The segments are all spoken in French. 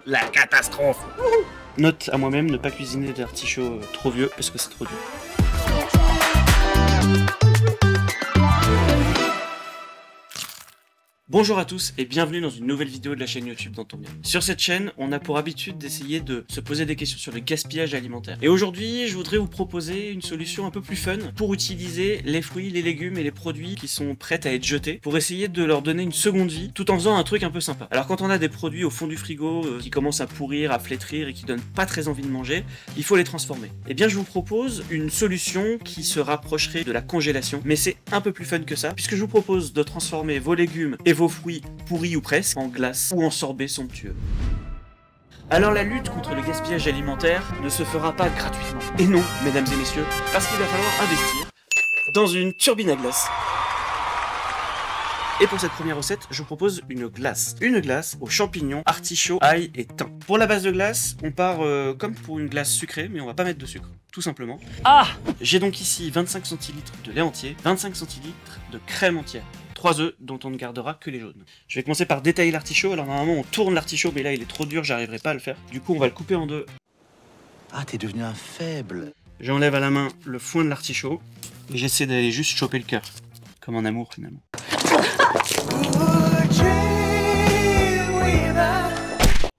la catastrophe. Note à moi-même, ne pas cuisiner des artichauts trop vieux, parce que c'est trop dur. Bonjour à tous et bienvenue dans une nouvelle vidéo de la chaîne YouTube Dans ton bien. Sur cette chaîne, on a pour habitude d'essayer de se poser des questions sur le gaspillage alimentaire. Et aujourd'hui, je voudrais vous proposer une solution un peu plus fun pour utiliser les fruits, les légumes et les produits qui sont prêts à être jetés pour essayer de leur donner une seconde vie tout en faisant un truc un peu sympa. Alors quand on a des produits au fond du frigo qui commencent à pourrir, à flétrir et qui donnent pas très envie de manger, il faut les transformer. Et bien je vous propose une solution qui se rapprocherait de la congélation, mais c'est un peu plus fun que ça, puisque je vous propose de transformer vos légumes et vos fruits pourris ou presque en glace ou en sorbet somptueux. Alors la lutte contre le gaspillage alimentaire ne se fera pas gratuitement. Et non, mesdames et messieurs, parce qu'il va falloir investir dans une turbine à glace. Et pour cette première recette, je vous propose une glace. Une glace aux champignons, artichauts, ail et thym. Pour la base de glace, on part comme pour une glace sucrée, mais on va pas mettre de sucre, tout simplement. Ah! J'ai donc ici 25 centilitres de lait entier, 25 centilitres de crème entière. 3 œufs dont on ne gardera que les jaunes. Je vais commencer par détailler l'artichaut. Alors normalement on tourne l'artichaut, mais là il est trop dur, j'arriverai pas à le faire. Du coup on va le couper en deux. Ah, t'es devenu un faible. J'enlève à la main le foin de l'artichaut et j'essaie d'aller juste choper le cœur. Comme en amour finalement.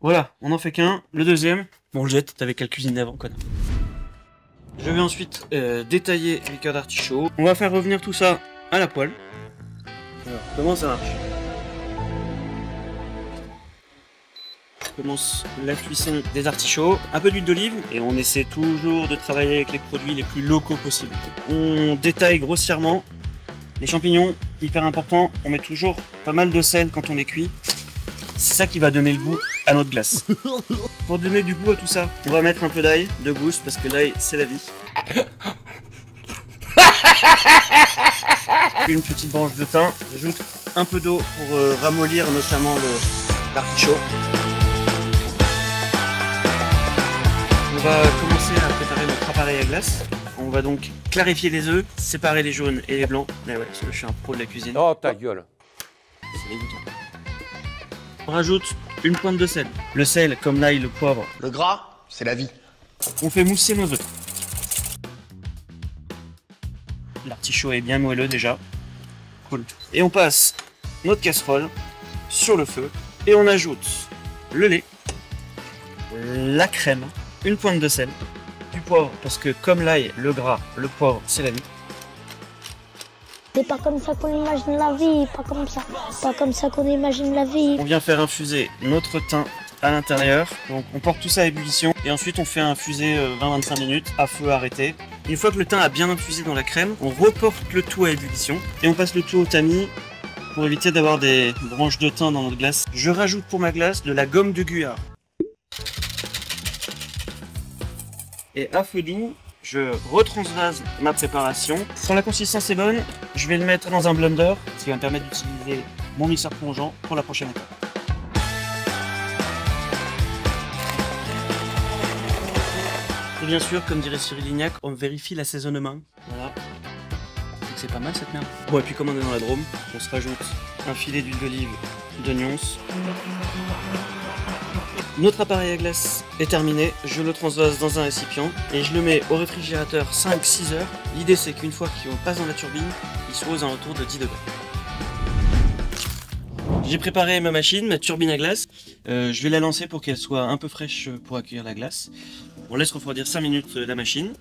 Voilà, on en fait qu'un. Le deuxième, bon, on le jette, t'avais qu'à le cuisiner avant, connard. Je vais ensuite détailler les cœurs d'artichaut. On va faire revenir tout ça à la poêle. Alors, comment ça marche? On commence la cuisson des artichauts, un peu d'huile d'olive, et on essaie toujours de travailler avec les produits les plus locaux possibles. On détaille grossièrement les champignons, hyper important, on met toujours pas mal de sel quand on les cuit. C'est ça qui va donner le goût à notre glace. Pour donner du goût à tout ça, on va mettre un peu d'ail de gousse, parce que l'ail c'est la vie. Une petite branche de thym, j'ajoute un peu d'eau pour ramollir notamment l'artichaut. On va commencer à préparer notre appareil à glace. On va donc clarifier les œufs, séparer les jaunes et les blancs. Mais ouais, parce que je suis un pro de la cuisine. Oh ta gueule! C'est dégoûtant. On rajoute une pointe de sel. Le sel, comme l'ail, le poivre. Le gras, c'est la vie. On fait mousser nos œufs. L'artichaut est bien moelleux déjà. Cool. Et on passe notre casserole sur le feu et on ajoute le lait, la crème, une pointe de sel, du poivre parce que comme l'ail, le gras, le poivre, c'est la vie. C'est pas comme ça qu'on imagine la vie, pas comme ça qu'on imagine la vie. On vient faire infuser notre thym à l'intérieur, donc on porte tout ça à ébullition et ensuite on fait infuser 20-25 minutes à feu arrêté. Une fois que le thym a bien infusé dans la crème, on reporte le tout à ébullition et on passe le tout au tamis pour éviter d'avoir des branches de thym dans notre glace. Je rajoute pour ma glace de la gomme de Guyard. Et à feu doux, je retransvase ma préparation. Quand la consistance est bonne, je vais le mettre dans un blender, ce qui va me permettre d'utiliser mon mixeur plongeant pour la prochaine étape. Et bien sûr, comme dirait Cyril Lignac, on vérifie l'assaisonnement. Voilà. C'est pas mal cette merde. Bon, et puis comme on est dans la Drôme, on se rajoute un filet d'huile d'olive, d'oignons. Notre appareil à glace est terminé, je le transvase dans un récipient et je le mets au réfrigérateur 5-6 heures. L'idée c'est qu'une fois qu'on passe dans la turbine, il soit aux alentours de 10 degrés. J'ai préparé ma machine, ma turbine à glace. Je vais la lancer pour qu'elle soit un peu fraîche pour accueillir la glace. On laisse refroidir 5 minutes la machine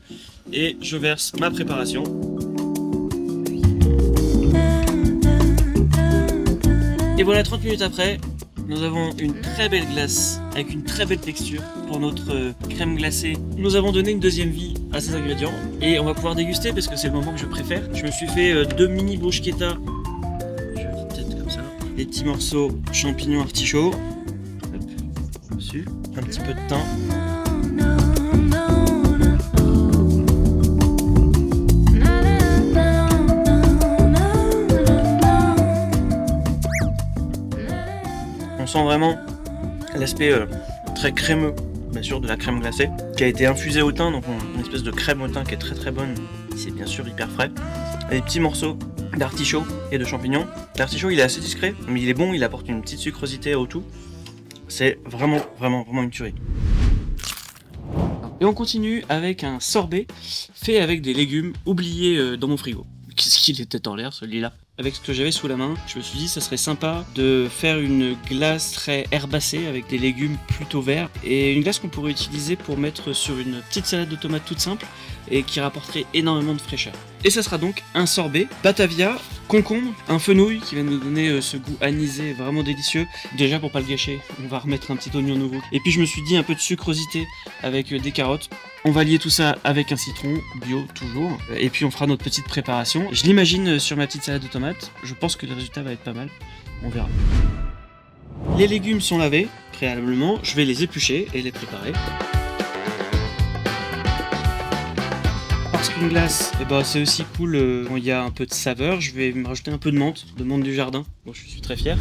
et je verse ma préparation. Et voilà, 30 minutes après, nous avons une très belle glace avec une très belle texture pour notre crème glacée. Nous avons donné une deuxième vie à ces ingrédients et on va pouvoir déguster parce que c'est le moment que je préfère. Je me suis fait 2 mini bruschetta. Je vais peut-être comme ça. Des petits morceaux champignons artichauts. Hop, dessus. Un petit peu de thym. On sent vraiment l'aspect très crémeux, bien sûr, de la crème glacée, qui a été infusée au thym, donc une espèce de crème au thym qui est très très bonne. C'est bien sûr hyper frais. Et des petits morceaux d'artichaut et de champignons. L'artichaut il est assez discret, mais il est bon, il apporte une petite sucrosité au tout. C'est vraiment une tuerie. Et on continue avec un sorbet fait avec des légumes oubliés dans mon frigo. Qu'est-ce qu'il était en l'air celui-là? Avec ce que j'avais sous la main, je me suis dit ça serait sympa de faire une glace très herbacée avec des légumes plutôt verts et une glace qu'on pourrait utiliser pour mettre sur une petite salade de tomates toute simple et qui rapporterait énormément de fraîcheur. Et ça sera donc un sorbet Batavia, concombre, un fenouil qui va nous donner ce goût anisé vraiment délicieux. Déjà pour pas le gâcher, on va remettre un petit oignon nouveau. Et puis je me suis dit un peu de sucrosité avec des carottes. On va lier tout ça avec un citron, bio toujours, et puis on fera notre petite préparation. Je l'imagine sur ma petite salade de tomates, je pense que le résultat va être pas mal, on verra. Les légumes sont lavés préalablement, je vais les éplucher et les préparer. Parce qu'une glace, eh ben, c'est aussi cool quand il y a un peu de saveur, je vais me rajouter un peu de menthe du jardin, dont je suis très fier.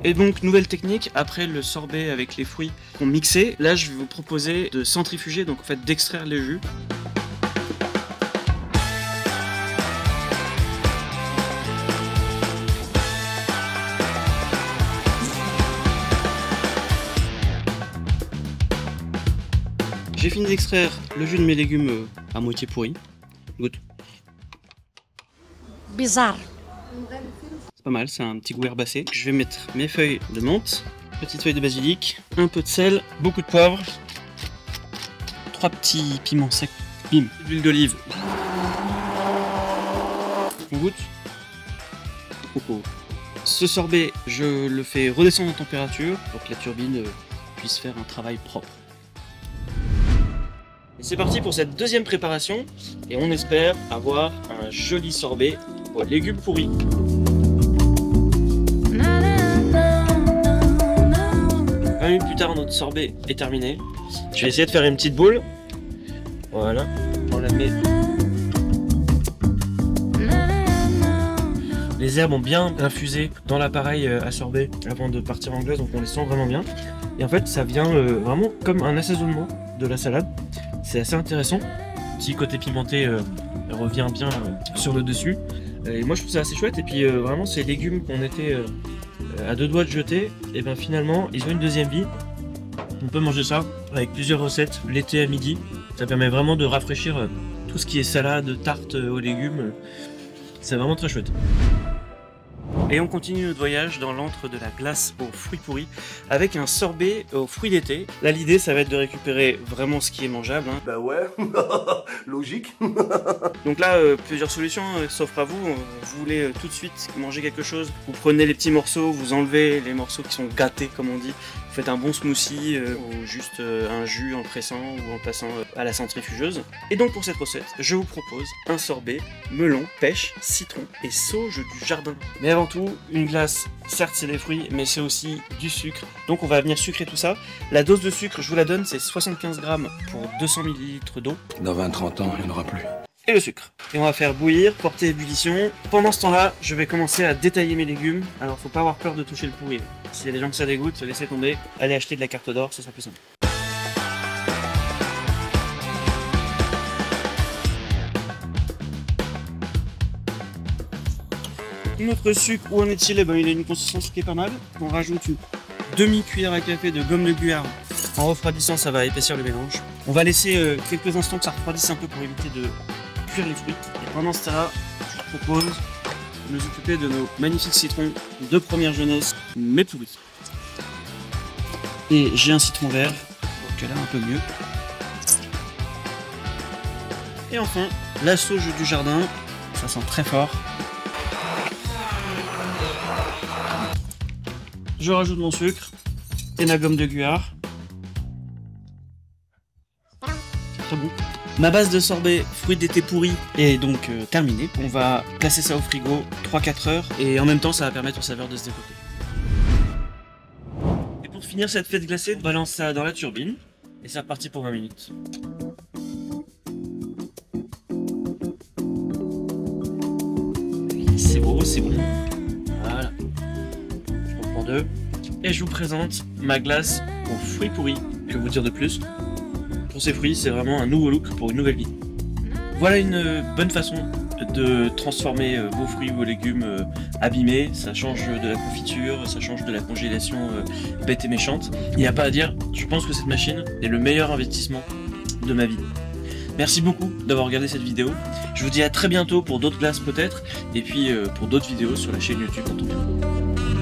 Et donc nouvelle technique, après le sorbet avec les fruits qu'on mixait, là je vais vous proposer de centrifuger, donc en fait d'extraire les jus. J'ai fini d'extraire le jus de mes légumes à moitié pourris. Goûte. Bizarre. C'est pas mal, c'est un petit goût herbacé. Je vais mettre mes feuilles de menthe, petite feuille de basilic, un peu de sel, beaucoup de poivre, 3 petits piments secs, bim, de l'huile d'olive. On goûte. Oh oh. Ce sorbet, je le fais redescendre en température pour que la turbine puisse faire un travail propre. Et c'est parti pour cette deuxième préparation et on espère avoir un joli sorbet aux légumes pourris. 20 minutes plus tard, notre sorbet est terminé. Je vais essayer de faire une petite boule. Voilà, on la met. Les herbes ont bien infusé dans l'appareil à sorbet avant de partir en glace, donc on les sent vraiment bien. Et en fait, ça vient vraiment comme un assaisonnement de la salade. C'est assez intéressant. Petit côté pimenté revient bien sur le dessus. Et moi, je trouve ça assez chouette. Et puis, vraiment, ces légumes qu'on était à 2 doigts de jeter, et bien finalement, ils ont une deuxième vie. On peut manger ça avec plusieurs recettes l'été à midi. Ça permet vraiment de rafraîchir tout ce qui est salade, tarte aux légumes. C'est vraiment très chouette. Et on continue notre voyage dans l'antre de la glace aux fruits pourris avec un sorbet aux fruits d'été. Là, l'idée, ça va être de récupérer vraiment ce qui est mangeable. Hein. Bah ouais, logique. Donc là, plusieurs solutions s'offrent à vous. Vous voulez tout de suite manger quelque chose, vous prenez les petits morceaux, vous enlevez les morceaux qui sont gâtés, comme on dit. Vous faites un bon smoothie ou juste un jus en pressant ou en passant à la centrifugeuse. Et donc pour cette recette, je vous propose un sorbet melon, pêche, citron et sauge du jardin. Mais avant tout, une glace, certes c'est des fruits, mais c'est aussi du sucre. Donc on va venir sucrer tout ça. La dose de sucre, je vous la donne, c'est 75 grammes pour 200 ml d'eau. Dans 20-30 ans, il n'y en aura plus. Et le sucre. Et on va faire bouillir, porter ébullition. Pendant ce temps-là, je vais commencer à détailler mes légumes. Alors faut pas avoir peur de toucher le pourri. S'il y a des gens que ça dégoûte, laissez tomber. Allez acheter de la carte d'or, ça sera plus simple. Notre sucre, où en est-il? Ben, il a une consistance qui est pas mal. On rajoute une demi-cuillère à café de gomme de guar. En refroidissant, ça va épaissir le mélange. On va laisser quelques instants que ça refroidisse un peu pour éviter de cuire les fruits. Et pendant ce temps-là, je vous propose de nous occuper de nos magnifiques citrons de première jeunesse, mais pourris. Et j'ai un citron vert, donc là un peu mieux. Et enfin, la sauge du jardin, ça sent très fort. Je rajoute mon sucre et ma gomme de guar. Très bon. Ma base de sorbet fruits d'été pourris est donc terminée. On va placer ça au frigo 3-4 heures et en même temps ça va permettre aux saveurs de se développer. Et pour finir cette fête glacée, on balance ça dans la turbine et c'est reparti pour 20 minutes. C'est beau, c'est bon. Voilà. Je reprends deux. Et je vous présente ma glace aux fruits pourris. Que vous dire de plus? Pour ces fruits, c'est vraiment un nouveau look pour une nouvelle vie. Voilà une bonne façon de transformer vos fruits ou vos légumes abîmés. Ça change de la confiture, ça change de la congélation bête et méchante. Il n'y a pas à dire, je pense que cette machine est le meilleur investissement de ma vie. Merci beaucoup d'avoir regardé cette vidéo. Je vous dis à très bientôt pour d'autres glaces peut-être, et puis pour d'autres vidéos sur la chaîne YouTube Dans Ton Bien.